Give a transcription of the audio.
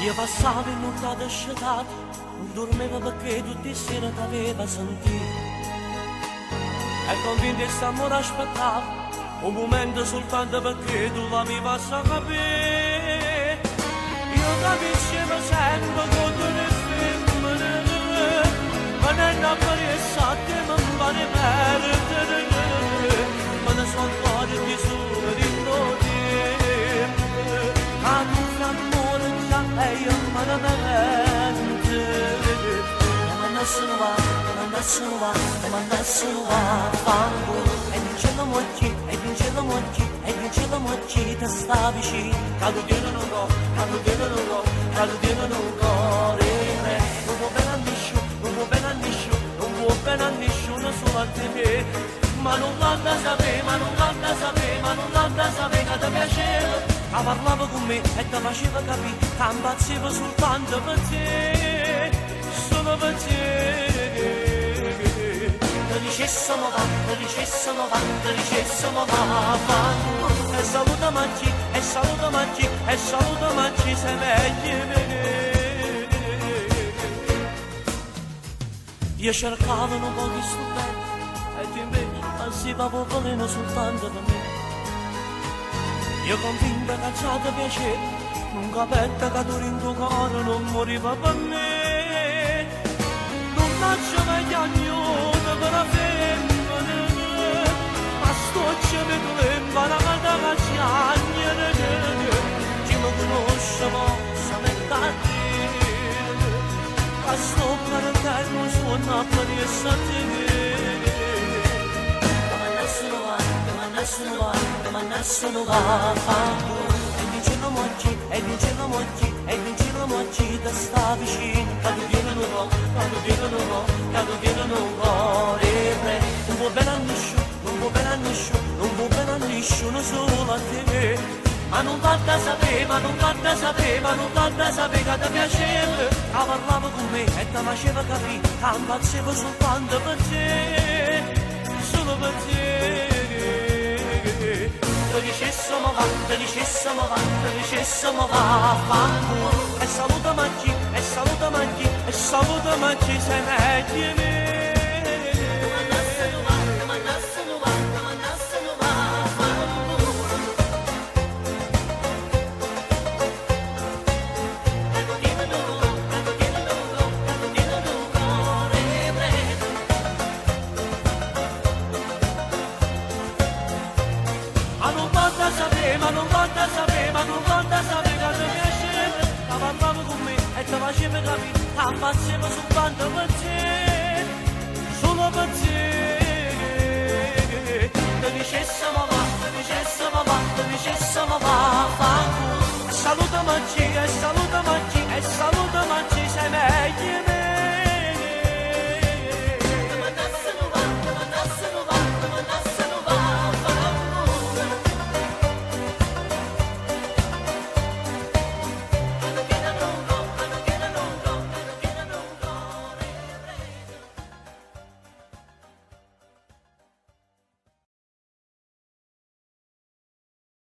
Io passavo in notte sciatata, non dormivo perché tutte le sere t'aveva sentito. E convinto che st'amore aspettavo, un momento soltanto perché tu l'avevi a capire. Io capiscevo sempre con le femmine, ma non apparisse che mi pare perdere. Ma ne sono fuori di solo di tempo, ma tu l'amore già è io ma non me mente. Ma nessuno va, ma nessuno va, fango. E in cielo mochi, e in cielo mochi, e in cielo mochi ti sta vicino. Cado Dio non go, cado Dio non go, cado Dio non go, re. Non vuoi bene a nessuno, non vuoi bene a nessuno, non vuoi bene a nessuno solo a te. Ma non l'anda sapere, ma non l'anda sapere, ma non l'anda sapere che ti piaceva. Ma parlava con me e ti faceva capire che impazziva soltanto per te, solo per te. Ti dicessimo va, ti dicessimo va, ti dicessimo va. E saluta Maggi, e saluta Maggi, e saluta Maggi, sei meglio. Io cercavo un po' di studenti e invece passiva popolino soltanto per me. Io convinto che c'è da piacere, non capetta che tu in tuo cuore non moriva per me. Non faccio meglio agnuto per la femmina, ma sto ci vedo l'imbaramata che c'è. Chi mi conosce possa mettere a dire, ma sto per eterno suona per essere ma nessuno va, e in cielo mochi, e in cielo mochi, e in cielo mochi ti sta vicino. Cado Dio non go, cado Dio non go, cado Dio non go, re. Non vuoi bene a nessuno, non vuoi bene a nessuno, non vuoi bene a nessuno solo a te. Ma non fatta sapere, ma non fatta sapere, ma non fatta sapere che ti piaceva. Che parlava con me e ti faceva capire che impazziva soltanto per te, solo per te. Ti dicessimo va, ti dicessimo va, ti dicessimo va, fanculo. E saluta Maggi, e saluta Maggi, e saluta Maggi, sei meglio di me. Ma non conta sapere, ma non conta sapere, ma non conta sapere che ti piaceva. Che parlava con me e ti faceva capire che impazziva soltanto per te, solo per te. Ti dicessimo va, ti dicessimo va, ti dicessimo va, fanculo. Saluta Maggi e saluta